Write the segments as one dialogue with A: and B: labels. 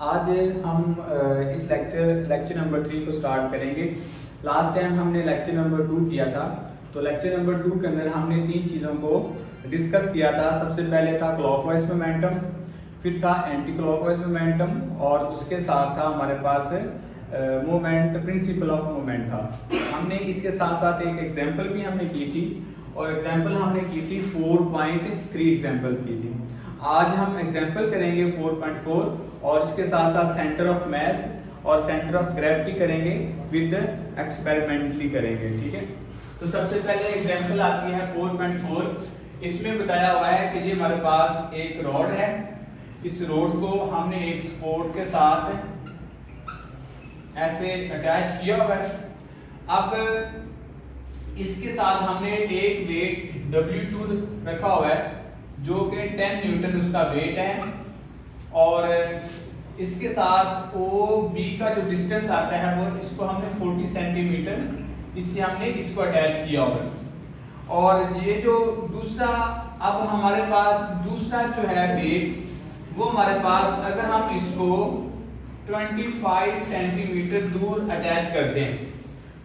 A: आज हम इस लेक्चर नंबर 3 को स्टार्ट करेंगे। लास्ट टाइम हमने लेक्चर नंबर 2 किया था, तो लेक्चर नंबर 2 के अंदर हमने 3 चीज़ों को डिस्कस किया था। सबसे पहले था क्लॉकवाइज मोमेंटम, फिर था एंटी क्लॉकवाइज मोमेंटम और उसके साथ था हमारे पास मोमेंट प्रिंसिपल ऑफ मोमेंट था। हमने इसके साथ साथ एक एग्जांपल भी हमने की थी और एग्जांपल हमने की थी 4.3 एग्जांपल की थी। आज हम एग्जांपल करेंगे 4.4 और इसके साथ साथ सेंटर ऑफ मास और सेंटर ऑफ ग्रेविटी करेंगे विद एक्सपेरिमेंटली करेंगे। ठीक है, तो सबसे पहले एग्जांपल आती है 4.4। इसमें बताया हुआ है कि ये हमारे पास एक रॉड है, इस रॉड को हमने एक सपोर्ट के साथ ऐसे अटैच किया हुआ है। अब इसके साथ हमने एक वेट W2 रखा हुआ है जो कि 10 न्यूटन उसका वेट है और इसके साथ OB का जो डिस्टेंस आता है वो इसको हमने 40 सेंटीमीटर इससे हमने इसको अटैच किया हुआ है। और ये जो दूसरा अब हमारे पास दूसरा जो है वेट वो हमारे पास अगर हम इसको 25 सेंटीमीटर दूर अटैच करते हैं,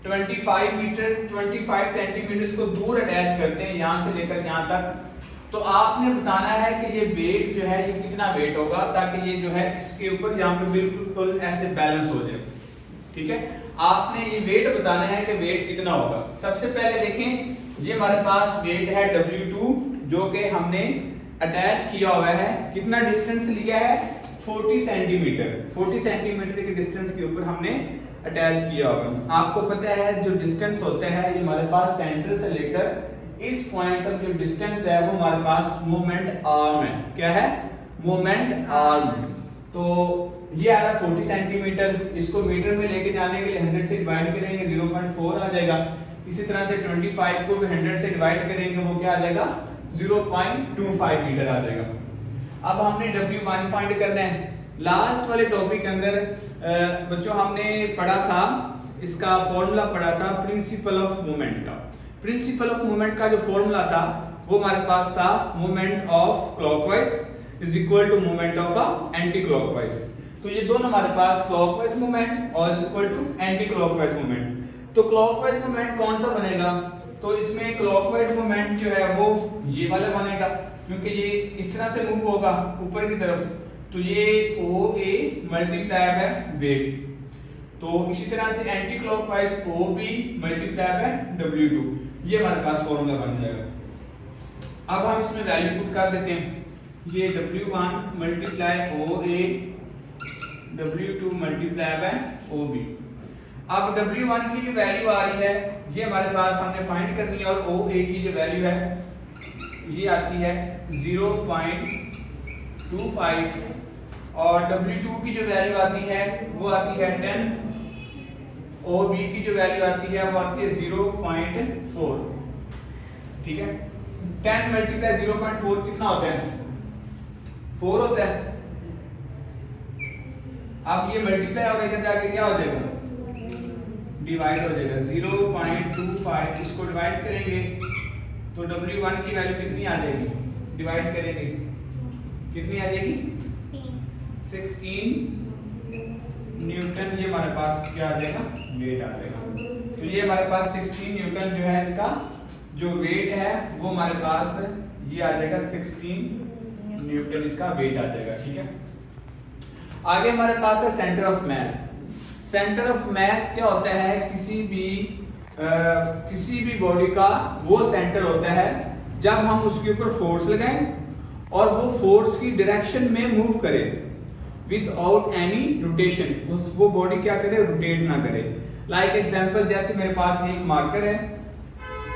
A: 25 सेंटीमीटर इसको दूर अटैच करते हैं यहाँ से लेकर यहाँ तक, तो आपने बताना है कि ये वेट जो है ये कितना वेट होगा ताकि ये जो है इसके ऊपर यहाँ पे बिल्कुल ऐसे बैलेंस हो जाए। ठीक है, आपने ये वेट बताना है कि वेट कितना होगा। सबसे पहले देखें ये हमारे पास वेट है W2 जो कि हमने अटैच किया हुआ है। कितना डिस्टेंस लिया है 40 सेंटीमीटर, 40 सेंटीमीटर के डिस्टेंस के ऊपर हमने अटैच किया होगा। आपको पता है जो डिस्टेंस होता है ये हमारे पास सेंटर से लेकर इस पॉइंट तक जो डिस्टेंस है वो हमारे पास मोमेंट आर्म है। क्या है? Moment arm. तो ये आ रहा है 40 सेंटीमीटर, इसको मीटर में लेके जाने के लिए 100 से डिवाइड करेंगे 0.4 आ जाएगा। इसी तरह से 25 को भी 100 से डिवाइड करेंगे वो क्या आ जाएगा 0.25 मीटर आ जाएगा। अब हमने W1 फाइंड करना है। लास्ट वाले टॉपिक के अंदर बच्चों हमने पढ़ा था, इसका फॉर्मूला पढ़ा था प्रिंसिपल ऑफ मोमेंट का। प्रिंसिपल ऑफ मोमेंट का जो फॉर्मूला था वो हमारे पास था moment of clockwise is equal to moment of anti clockwise. तो ये दोनों हमारे पास क्लॉकवाइज मोमेंट और is equal to anti clockwise moment. तो क्लॉकवाइज मोमेंट कौन सा बनेगा? तो इसमें क्लॉकवाइज मोमेंट जो है वो ये वाला बनेगा क्योंकि ये इस तरह से मूव होगा ऊपर की तरफ, तो ये OA मल्टीप्लाई है वेट। तो इसी तरह से एंटी क्लॉकवाइज OB मल्टीप्लाई है W2। ये हमारे पास फॉर्मूला बन जाएगा। अब हम इसमें वैल्यू पुट कर देते हैं। ये W1 multiply OA W2 multiply by OB। अब W1 की जो वैल्यू आ रही है ये हमारे पास हमने फाइंड करनी है और OA की जो वैल्यू है ये आती है 0.25 और W2 की जो वैल्यू आती है वो आती है 10। OB की जो वैल्यू आती है वो आती है 0.4। ठीक है, 10 मल्टीप्लाई 0.4 कितना होता है 4 होता है। अब ये मल्टीप्लाई होगा इधर जाके क्या हो जाएगा डिवाइड हो जाएगा 0.25। इसको डिवाइड करेंगे तो W1 की वैल्यू कितनी आ जाएगी, डिवाइड करेंगे कितनी आ जाएगी 16 न्यूटन। ये हमारे पास क्या आ जाएगा वेट आ जाएगा। तो ये हमारे पास 16 न्यूटन जो है इसका जो वेट है वो हमारे पास ये आ जाएगा 16 न्यूटन इसका वेट आ जाएगा। ठीक है, आगे हमारे पास है centre of mass. Centre of mass क्या होता है? किसी भी बॉडी का वो सेंटर होता है जब हम उसके ऊपर फोर्स लगाएं और वो फोर्स की डायरेक्शन में मूव करे विदाउट एनी रोटेशन। वो बॉडी क्या करे रोटेट ना करे। लाइक एग्जांपल जैसे मेरे पास एक मार्कर है,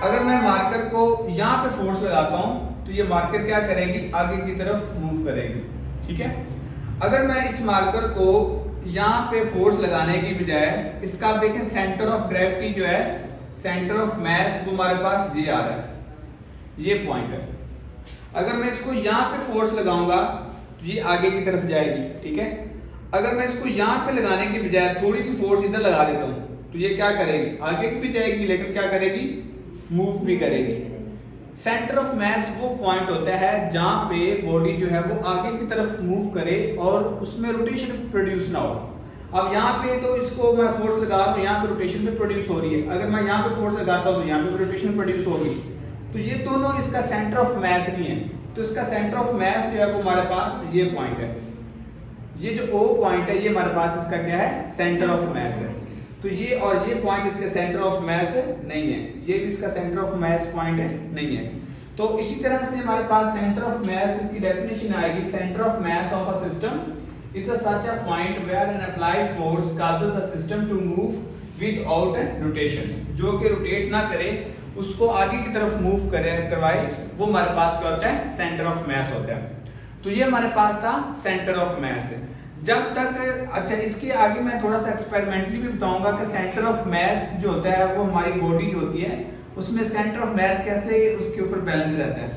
A: अगर मैं मार्कर को यहाँ पे फोर्स लगाता हूँ तो ये मार्कर क्या करेगी आगे की तरफ मूव करेगी। ठीक है, अगर मैं इस मार्कर को यहाँ पे फोर्स लगाने की बजाय इसका आप देखें सेंटर ऑफ ग्रेविटी जो है सेंटर ऑफ मास वो हमारे पास ये आ रहा है, ये पॉइंट है। अगर मैं इसको यहाँ पे फोर्स लगाऊंगा तो ये आगे की तरफ जाएगी। ठीक है, अगर मैं इसको यहाँ पे लगाने की बजाय थोड़ी सी फोर्स इधर लगा देता हूँ तो ये क्या करेगी आगे भी जाएगी लेकिन क्या करेगी मूव भी करेगी। सेंटर ऑफ मास वो पॉइंट होता है जहां पे बॉडी जो है वो आगे की तरफ मूव करे और उसमें रोटेशन प्रोड्यूस ना हो। अब यहाँ पे तो इसको मैं फोर्स लगा रहा हूँ, यहाँ पे रोटेशन भी प्रोड्यूस हो रही है, अगर मैं यहाँ पे फोर्स लगाता हूँ तो यहाँ पे रोटेशन प्रोड्यूस होगी, तो ये दोनों इसका सेंटर ऑफ मास नहीं है। तो इसका सेंटर ऑफ मास जो है वो हमारे पास ये पॉइंट है, ये जो O पॉइंट है ये हमारे पास इसका क्या है, सेंटर ऑफ मास है। तो ये और ये पॉइंट इसका सेंटर ऑफ मास नहीं है, ये भी इसका सेंटर ऑफ मास पॉइंट है नहीं है। तो इसी तरह से हमारे पास सेंटर ऑफ मास की डेफिनेशन आएगी, centre of mass of a system is a such a point where an applied force causes the system to move without rotation, जो कि रोटेट ना करे, उसको आगे की तरफ मूव करवाए, वो हमारे पास क्या होता है, सेंटर ऑफ मास होता है। तो ये हमारे पास था सेंटर ऑफ मास। जब तक अच्छा इसके आगे मैं थोड़ा सा एक्सपेरिमेंटली भी बताऊंगा कि सेंटर ऑफ मास जो होता है वो हमारी बॉडी जो होती है उसमें सेंटर ऑफ मास कैसे उसके ऊपर बैलेंस रहता है।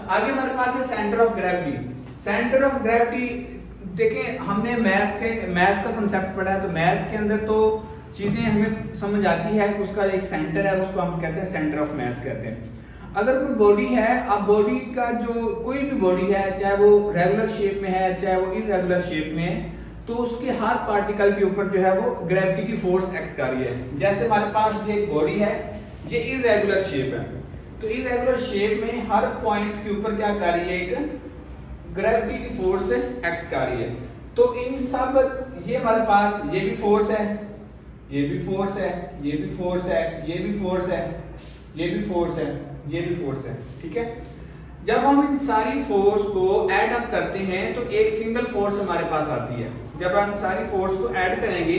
A: आगे हमारे पास है centre of gravity. Centre of gravity देखें, हमने मैथ्स का कॉन्सेप्ट पढ़ा है, तो मैथ्स के अंदर तो चीजें हमें समझ आती है, उसका एक सेंटर है, उसको हम कहते हैं सेंटर ऑफ मास कहते हैं। अगर कोई बॉडी है, अब बॉडी का जो कोई भी बॉडी है, चाहे वो रेगुलर शेप में है चाहे वो इरेगुलर शेप में है, तो उसके हर पार्टिकल के ऊपर जो है वो ग्रेविटी की फोर्स एक्ट कर रही है। जैसे हमारे पास ये एक बॉडी है, ये इरेगुलर शेप है, तो इरेगुलर शेप में हर पॉइंट्स के ऊपर क्या कर रही है, एक ग्रेविटी की फोर्स एक्ट कर रही है। तो इन सब ये हमारे पास ये भी फोर्स है, ये भी फोर्स है, ये भी फोर्स है, ये भी फोर्स है, ये भी फोर्स है, ये भी फोर्स है, ठीक है। जब हम इन सारी फोर्स को ऐड अप करते हैं तो एक सिंगल फोर्स हमारे पास आती है। जब हम सारी फोर्स को ऐड करेंगे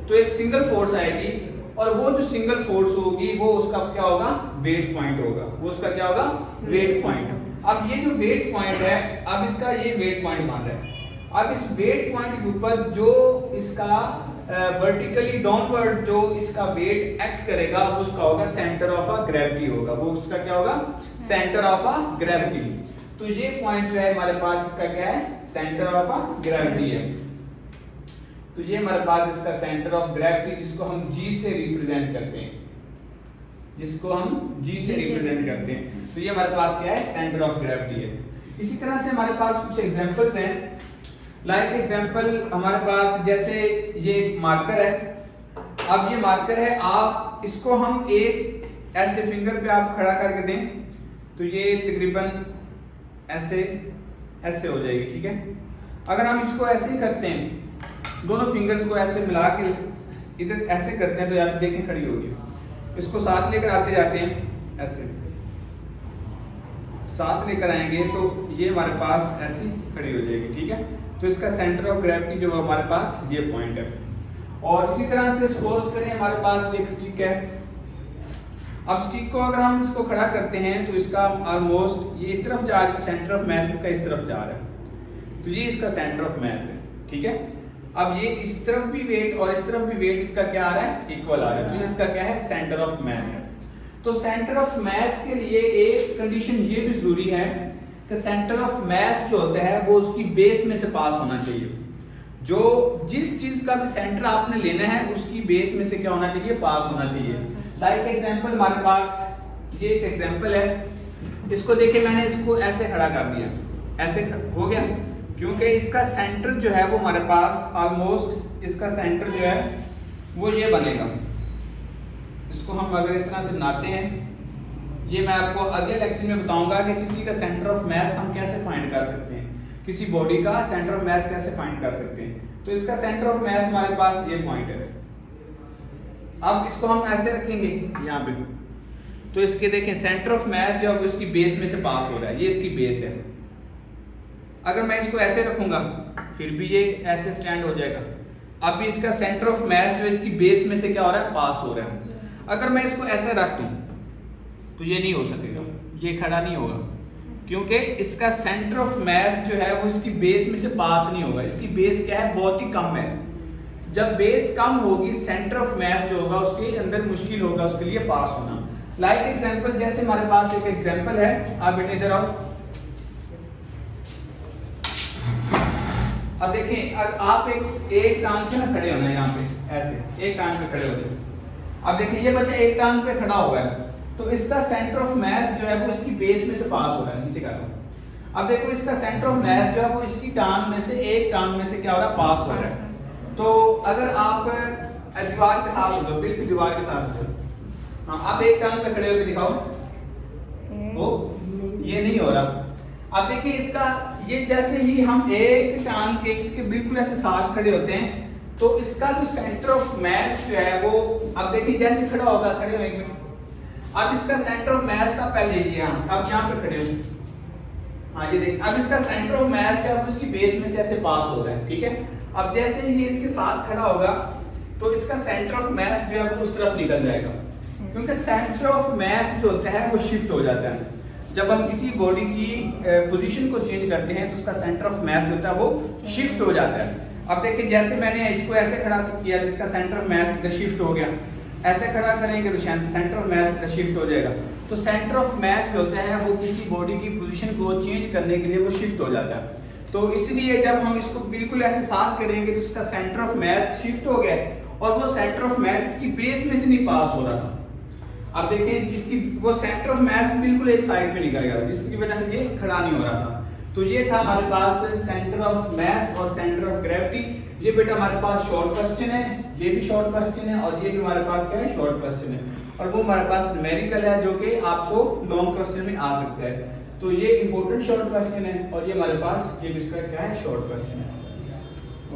A: तो एक सिंगल फोर्स आएगी, और वो जो सिंगल फोर्स होगी वो उसका क्या होगा, वेट पॉइंट होगा, वो उसका क्या होगा, वेट पॉइंट। अब ये जो वेट पॉइंट है, अब इसका ये वेट पॉइंट मान रहा है। अब इस वेट पॉइंट के ऊपर जो इसका वर्टिकली डाउनवर्ड जो इसका वेट एक्ट करेगा वो उसका होगा सेंटर ऑफ अ ग्रेविटी होगा, वो उसका क्या होगा, सेंटर ऑफ अ ग्रेविटी। तो ये पॉइंट जो है हमारे पास इसका क्या है, सेंटर ऑफ अ ग्रेविटी है। तो ये हमारे पास इसका सेंटर ऑफ ग्रेविटी, जिसको हम G से रिप्रेजेंट करते हैं, जिसको हम G से रिप्रेजेंट करते हैं। तो ये हमारे पास क्या है, सेंटर ऑफ ग्रेविटी है। इसी तरह से हमारे पास कुछ एग्जांपल्स हैं, लाइक एग्जांपल हमारे पास जैसे ये मार्कर है। अब ये मार्कर है, आप इसको हम एक ऐसे फिंगर पे आप खड़ा करके दें तो ये तकरीबन ऐसे ऐसे हो जाएगी, ठीक है। अगर हम इसको ऐसे ही करते हैं, दोनों फिंगर्स को ऐसे मिला के इधर ऐसे करते हैं तो आप देखें खड़ी होगी। इसको साथ लेकर आते जाते हैं, ऐसे साथ लेकर आएंगे तो ये हमारे पास ऐसी खड़ी हो जाएगी, ठीक है। तो इसका सेंटर ऑफ ग्रेविटी जो हमारे पास ये पॉइंट है। और इसी तरह से सपोज करें हमारे पास एक स्टिक है। अब स्टिक को अगर हम इसको खड़ा करते हैं तो इसका ऑलमोस्ट ये इस तरफ जा रहा है, सेंटर ऑफ मास इसका इस तरफ जा रहा है, तो ये इसका सेंटर ऑफ मास है, ठीक है। अब ये इस तरफ भी वेट और इस तरफ भी वेट इसका क्या आ रहा है, इक्वल आ रहा है, तो इसका क्या है, सेंटर ऑफ मास है। तो सेंटर ऑफ मास के लिए एक कंडीशन ये भी जरूरी है कि सेंटर ऑफ मास जो होता है वो उसकी बेस में से पास होना चाहिए। जो जिस चीज का भी सेंटर आपने लेना है उसकी बेस में से क्या होना चाहिए, पास होना चाहिए। लाइक एग्जांपल हमारे पास ये एक एग्जांपल है, इसको देखिए मैंने इसको ऐसे खड़ा कर दिया, ऐसे हो गया, क्योंकि इसका सेंटर जो है वो हमारे पास ऑलमोस्ट इसका सेंटर जो है वो ये बनेगा। इसको हम अगर इस तरह से बनाते हैं, ये मैं आपको अगले लेक्चर में बताऊंगा कि किसी का सेंटर ऑफ मास हम कैसे फाइंड कर सकते हैं, किसी बॉडी का सेंटर ऑफ मास कैसे फाइंड कर सकते हैं। तो इसका सेंटर ऑफ मास हमारे पास ये पॉइंट है। अब इसको हम ऐसे रखेंगे यहाँ पे, तो इसके देखें सेंटर ऑफ मास जो है इसकी बेस में से पास हो रहा है, ये इसकी बेस है। अगर मैं इसको ऐसे रखूंगा फिर भी ये ऐसे स्टैंड हो जाएगा। अब भी इसका सेंटर ऑफ मास जो इसकी बेस में से क्या हो रहा है, पास हो रहा है। अगर मैं इसको ऐसे रख दूं तो ये नहीं हो सकेगा, ये खड़ा नहीं होगा, क्योंकि इसका सेंटर ऑफ मास जो है वो इसकी बेस में से पास नहीं होगा। इसकी बेस क्या है, बहुत ही कम है। जब बेस कम होगी सेंटर ऑफ मास जो होगा उसके अंदर मुश्किल होगा उसके लिए पास होना। लाइक एग्जांपल जैसे हमारे पास एक एग्जांपल है, आप बेटे इधर आओ। अब देखें, आप एक टांग पे ना खड़े होना है, यहाँ पे ऐसे एक टांग पे खड़े हो जाए। अब देखिए ये बच्चा एक टांग पे खड़ा हुआ है, तो इसका सेंटर ऑफ मास जो है वो इसकी बेस में से पास हो रहा है, नीचे का। अब देखो इसका सेंटर ऑफ मास जो है वो इसकी टांग में से, एक टांग में से क्या हो रहा है, पास हो रहा है। तो अगर आप दीवार के साथ हो जाओ, बिल्कुल दीवार के साथ हो जाओ, हाँ आप एक टांग पे खड़े होकर दिखाओ, वो ये नहीं हो रहा। अब देखिए इसका ये जैसे ही हम एक टांग के इसके बिल्कुल ऐसे साथ खड़े होते हैं तो इसका जो सेंटर ऑफ मास जो है वो, अब देखिए जैसे खड़ा होगा, खड़े हो एक मिनट, अब इसका सेंटर ऑफ मास था पहले ये अब यहाँ पे खड़े हो, हाँ ये देखिए अब इसका सेंटर ऑफ मास जो है उसकी बेस में से ऐसे पास हो रहा है, ठीक है। अब जैसे ही ये इसके साथ खड़ा होगा तो इसका सेंटर ऑफ मास जो है वो उस तरफ निकल जाएगा, क्योंकि सेंटर ऑफ मास जो होता है वो शिफ्ट हो जाता है। जब हम किसी बॉडी की पोजीशन को चेंज करते हैं तो उसका सेंटर ऑफ मास जो होता है वो शिफ्ट हो जाता है। अब देखिए जैसे मैंने इसको ऐसे खड़ा किया, इसका सेंटर ऑफ मास इधर शिफ्ट हो गया, ऐसे खड़ा करेंगे तो सेंटर ऑफ मास इधर शिफ्ट हो जाएगा। तो सेंटर ऑफ मास जो होता है वो किसी बॉडी की पोजीशन को चेंज करने के लिए वो शिफ्ट हो जाता है। तो इसलिए जब हम इसको बिल्कुल ऐसे साथ करेंगे तो इसका सेंटर ऑफ मास शिफ्ट हो गया और वो सेंटर ऑफ मास इसकी बेस में से नहीं पास हो रहा था। अब देखिए इसकी वो सेंटर ऑफ मास बिल्कुल एक साइड पे निकल गया, जिसकी वजह से ये खड़ा नहीं हो रहा था। तो ये था हमारे पास सेंटर ऑफ मास और सेंटर ऑफ ग्रेविटी। ये बेटा हमारे पास शॉर्ट क्वेश्चन है, ये भी शॉर्ट क्वेश्चन है और ये भी हमारे पास क्या है, शॉर्ट क्वेश्चन है। और वो हमारे पास न्यूमेरिकल है जो कि आपको लॉन्ग क्वेश्चन में आ सकता है। तो ये इंपॉर्टेंट शॉर्ट क्वेश्चन है और ये हमारे पास ये भी इसका क्या है, शॉर्ट क्वेश्चन है।